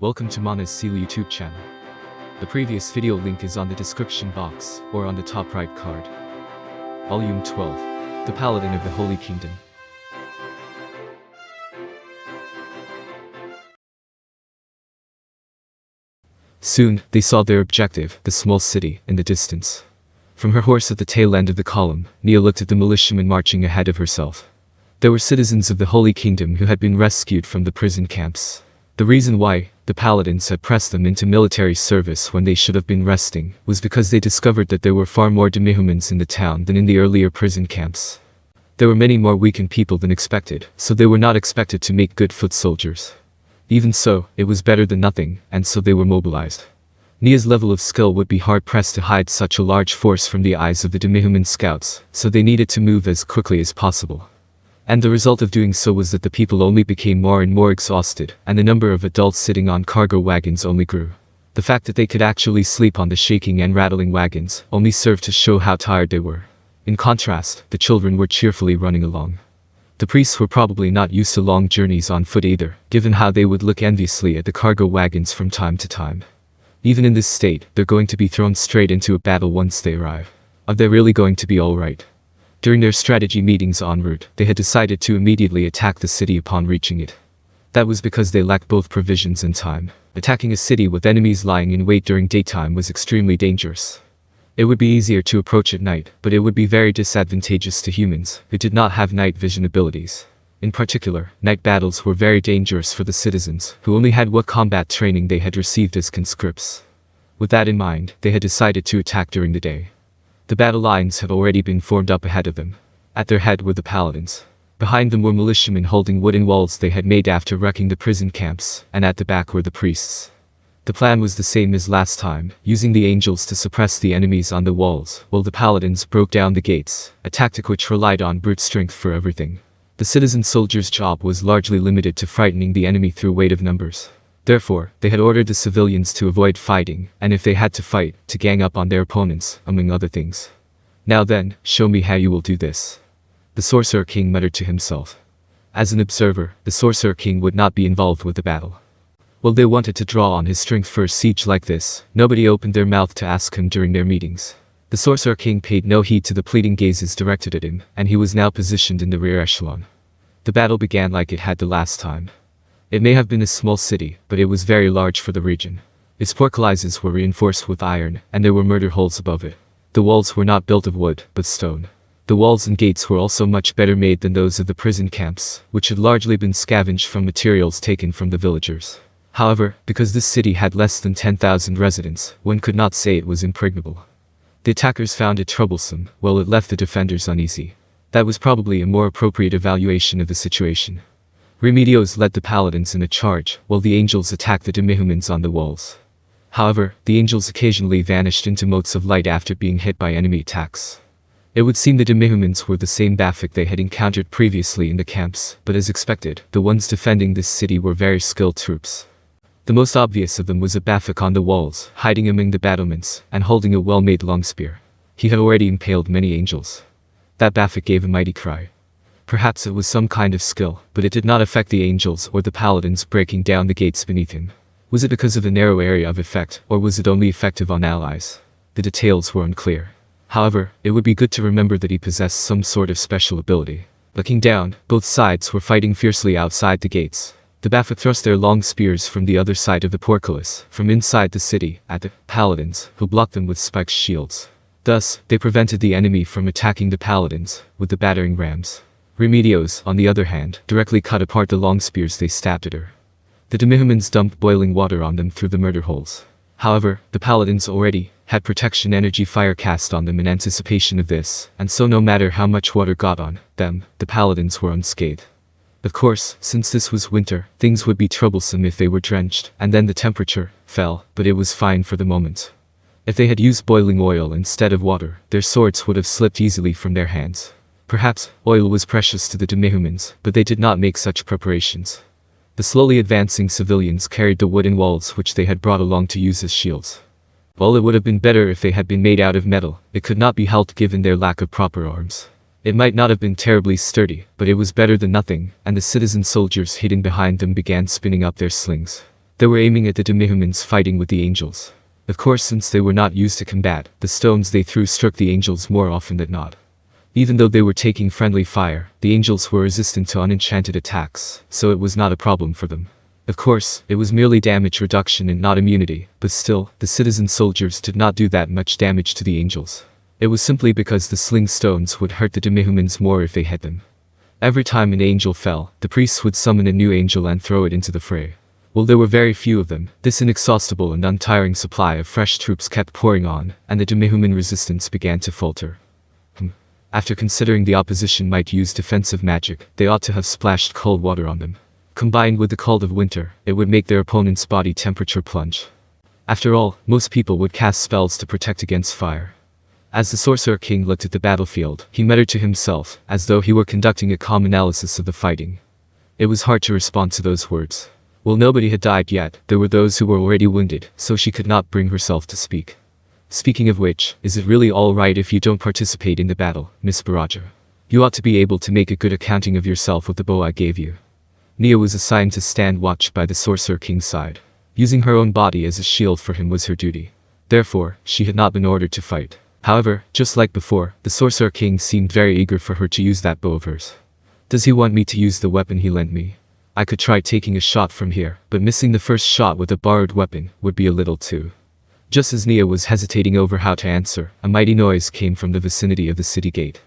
Welcome to Mana's Seal YouTube channel. The previous video link is on the description box or on the top right card. Volume 12. The Paladin of the Holy Kingdom. Soon, they saw their objective, the small city, in the distance. From her horse at the tail end of the column, Nia looked at the militiamen marching ahead of herself. There were citizens of the Holy Kingdom who had been rescued from the prison camps. The reason why the paladins had pressed them into military service when they should have been resting was because they discovered that there were far more demihumans in the town than in the earlier prison camps. There were many more weakened people than expected, so they were not expected to make good foot soldiers. Even so, it was better than nothing, and so they were mobilized. Nia's level of skill would be hard-pressed to hide such a large force from the eyes of the demihuman scouts, so they needed to move as quickly as possible. And the result of doing so was that the people only became more and more exhausted, and the number of adults sitting on cargo wagons only grew. The fact that they could actually sleep on the shaking and rattling wagons only served to show how tired they were. In contrast, the children were cheerfully running along. The priests were probably not used to long journeys on foot either, given how they would look enviously at the cargo wagons from time to time. Even in this state, they're going to be thrown straight into a battle once they arrive. Are they really going to be alright? During their strategy meetings en route, they had decided to immediately attack the city upon reaching it. That was because they lacked both provisions and time. Attacking a city with enemies lying in wait during daytime was extremely dangerous. It would be easier to approach at night, but it would be very disadvantageous to humans, who did not have night vision abilities. In particular, night battles were very dangerous for the citizens, who only had what combat training they had received as conscripts. With that in mind, they had decided to attack during the day. The battle lines have already been formed up ahead of them. At their head were the paladins. Behind them were militiamen holding wooden walls they had made after wrecking the prison camps, and at the back were the priests. The plan was the same as last time, using the angels to suppress the enemies on the walls, while the paladins broke down the gates, a tactic which relied on brute strength for everything. The citizen soldiers' job was largely limited to frightening the enemy through weight of numbers. Therefore, they had ordered the civilians to avoid fighting, and if they had to fight, to gang up on their opponents, among other things. Now then, show me how you will do this. The Sorcerer King muttered to himself. As an observer, the Sorcerer King would not be involved with the battle. While they wanted to draw on his strength for a siege like this, nobody opened their mouth to ask him during their meetings. The Sorcerer King paid no heed to the pleading gazes directed at him, and he was now positioned in the rear echelon. The battle began like it had the last time. It may have been a small city, but it was very large for the region. Its portcullises were reinforced with iron, and there were murder holes above it. The walls were not built of wood, but stone. The walls and gates were also much better made than those of the prison camps, which had largely been scavenged from materials taken from the villagers. However, because this city had less than 10,000 residents, one could not say it was impregnable. The attackers found it troublesome, while it left the defenders uneasy. That was probably a more appropriate evaluation of the situation. Remedios led the paladins in a charge, while the angels attacked the demihumans on the walls. However, the angels occasionally vanished into motes of light after being hit by enemy attacks. It would seem the demihumans were the same Bafik they had encountered previously in the camps, but as expected, the ones defending this city were very skilled troops. The most obvious of them was a Bafik on the walls, hiding among the battlements, and holding a well-made long spear. He had already impaled many angels. That Bafik gave a mighty cry. Perhaps it was some kind of skill, but it did not affect the angels or the paladins breaking down the gates beneath him. Was it because of the narrow area of effect, or was it only effective on allies? The details were unclear. However, it would be good to remember that he possessed some sort of special ability. Looking down, both sides were fighting fiercely outside the gates. The Bafik thrust their long spears from the other side of the portcullis, from inside the city, at the paladins, who blocked them with spiked shields. Thus, they prevented the enemy from attacking the paladins, with the battering rams. Remedios, on the other hand, directly cut apart the long spears they stabbed at her. The demihumans dumped boiling water on them through the murder holes. However, the paladins already had protection energy fire cast on them in anticipation of this, and so no matter how much water got on them, the paladins were unscathed. Of course, since this was winter, things would be troublesome if they were drenched, and then the temperature fell, but it was fine for the moment. If they had used boiling oil instead of water, their swords would have slipped easily from their hands. Perhaps, oil was precious to the demihumans, but they did not make such preparations. The slowly advancing civilians carried the wooden walls which they had brought along to use as shields. While it would have been better if they had been made out of metal, it could not be helped given their lack of proper arms. It might not have been terribly sturdy, but it was better than nothing, and the citizen soldiers hidden behind them began spinning up their slings. They were aiming at the demihumans fighting with the angels. Of course, since they were not used to combat, the stones they threw struck the angels more often than not. Even though they were taking friendly fire, the angels were resistant to unenchanted attacks, so it was not a problem for them. Of course, it was merely damage reduction and not immunity, but still, the citizen soldiers did not do that much damage to the angels. It was simply because the sling stones would hurt the demihumans more if they hit them. Every time an angel fell, the priests would summon a new angel and throw it into the fray. While there were very few of them, this inexhaustible and untiring supply of fresh troops kept pouring on, and the demihuman resistance began to falter. After considering the opposition might use defensive magic, they ought to have splashed cold water on them. Combined with the cold of winter, it would make their opponent's body temperature plunge. After all, most people would cast spells to protect against fire. As the Sorcerer King looked at the battlefield, he muttered to himself, as though he were conducting a calm analysis of the fighting. It was hard to respond to those words. While nobody had died yet, there were those who were already wounded, so she could not bring herself to speak. Speaking of which, is it really all right if you don't participate in the battle, Miss Baraja? You ought to be able to make a good accounting of yourself with the bow I gave you. Nia was assigned to stand watch by the Sorcerer King's side. Using her own body as a shield for him was her duty. Therefore, she had not been ordered to fight. However, just like before, the Sorcerer King seemed very eager for her to use that bow of hers. Does he want me to use the weapon he lent me? I could try taking a shot from here, but missing the first shot with a borrowed weapon would be a little too. Just as Nia was hesitating over how to answer, a mighty noise came from the vicinity of the city gate.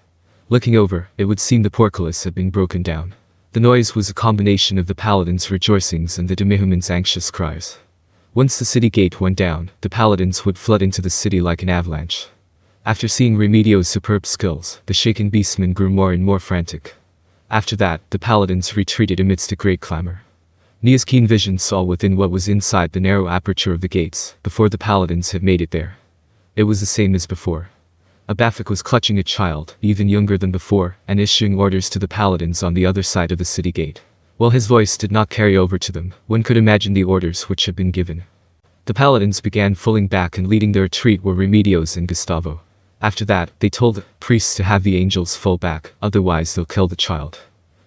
Looking over, it would seem the portcullis had been broken down. The noise was a combination of the paladins' rejoicings and the demihumans' anxious cries. Once the city gate went down, the paladins would flood into the city like an avalanche. After seeing Remedio's superb skills, the shaken beastmen grew more and more frantic. After that, the paladins retreated amidst a great clamor. Nia's keen vision saw within what was inside the narrow aperture of the gates, before the paladins had made it there. It was the same as before. A Bafik was clutching a child, even younger than before, and issuing orders to the paladins on the other side of the city gate. While his voice did not carry over to them, one could imagine the orders which had been given. The paladins began falling back and leading their retreat were Remedios and Gustavo. After that, they told the priests to have the angels fall back, otherwise they'll kill the child.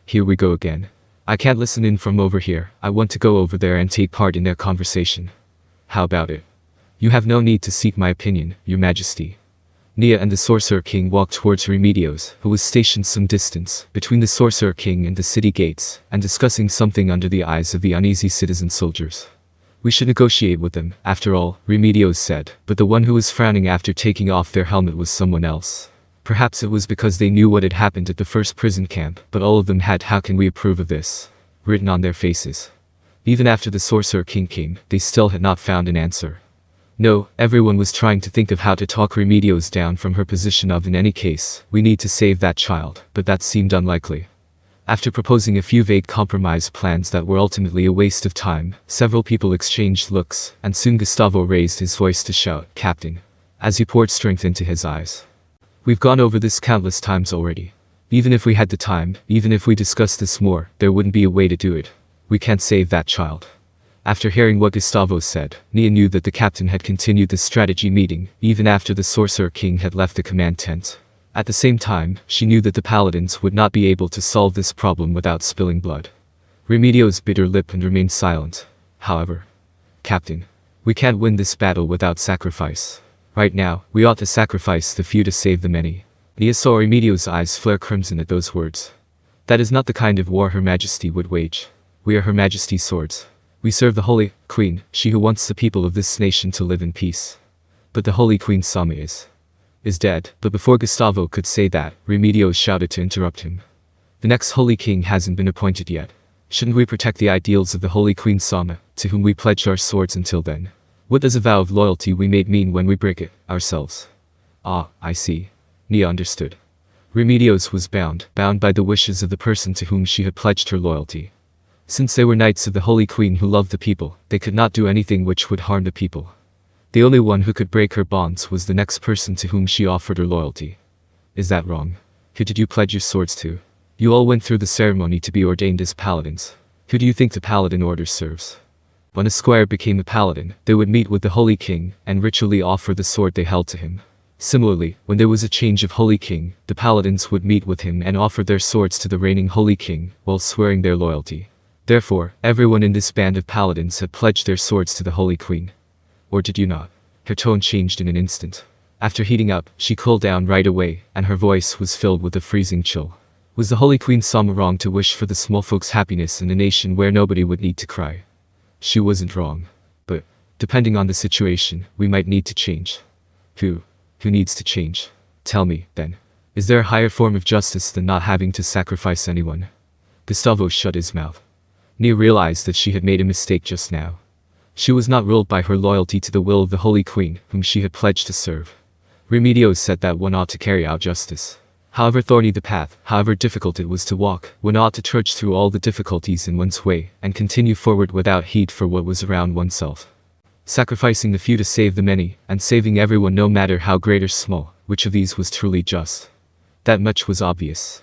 Here we go again. I can't listen in from over here, I want to go over there and take part in their conversation. How about it? You have no need to seek my opinion, your majesty. Nia and the Sorcerer King walked towards Remedios, who was stationed some distance between the Sorcerer King and the city gates, and discussing something under the eyes of the uneasy citizen soldiers. We should negotiate with them, after all, Remedios said, but the one who was frowning after taking off their helmet was someone else. Perhaps it was because they knew what had happened at the first prison camp, but all of them had "How can we approve of this?" written on their faces. Even after the Sorcerer King came, they still had not found an answer. No, everyone was trying to think of how to talk Remedios down from her position of "in any case, we need to save that child," but that seemed unlikely. After proposing a few vague compromise plans that were ultimately a waste of time, several people exchanged looks, and soon Gustavo raised his voice to shout, "Captain," as he poured strength into his eyes. We've gone over this countless times already. Even if we had the time, even if we discussed this more, there wouldn't be a way to do it. We can't save that child. After hearing what Gustavo said, Nia knew that the captain had continued the strategy meeting, even after the Sorcerer King had left the command tent. At the same time, she knew that the paladins would not be able to solve this problem without spilling blood. Remedios bit her lip and remained silent. However, "Captain, we can't win this battle without sacrifice. Right now, we ought to sacrifice the few to save the many." Nia saw Remedios' eyes flare crimson at those words. "That is not the kind of war Her Majesty would wage. We are Her Majesty's swords. We serve the Holy Queen, she who wants the people of this nation to live in peace. But the Holy Queen Sama is dead." But before Gustavo could say that, Remedios shouted to interrupt him. "The next Holy King hasn't been appointed yet. Shouldn't we protect the ideals of the Holy Queen Sama, to whom we pledged our swords until then? What does a vow of loyalty we made mean when we break it, ourselves?" "Ah, I see." Nia understood. Remedios was bound by the wishes of the person to whom she had pledged her loyalty. Since they were knights of the Holy Queen who loved the people, they could not do anything which would harm the people. The only one who could break her bonds was the next person to whom she offered her loyalty. Is that wrong? Who did you pledge your swords to? You all went through the ceremony to be ordained as paladins. Who do you think the paladin order serves? When a squire became a paladin, they would meet with the Holy King, and ritually offer the sword they held to him. Similarly, when there was a change of Holy King, the paladins would meet with him and offer their swords to the reigning Holy King, while swearing their loyalty. Therefore, everyone in this band of paladins had pledged their swords to the Holy Queen. Or did you not? Her tone changed in an instant. After heating up, she cooled down right away, and her voice was filled with a freezing chill. Was the Holy Queen Sama wrong to wish for the small folks' happiness in a nation where nobody would need to cry? She wasn't wrong. But, depending on the situation, we might need to change. Who needs to change? Tell me, then. Is there a higher form of justice than not having to sacrifice anyone? Gustavo shut his mouth. Nia realized that she had made a mistake just now. She was not ruled by her loyalty to the will of the Holy Queen, whom she had pledged to serve. Remedios said that one ought to carry out justice. However thorny the path, however difficult it was to walk, one ought to trudge through all the difficulties in one's way, and continue forward without heed for what was around oneself. Sacrificing the few to save the many, and saving everyone no matter how great or small, which of these was truly just? That much was obvious.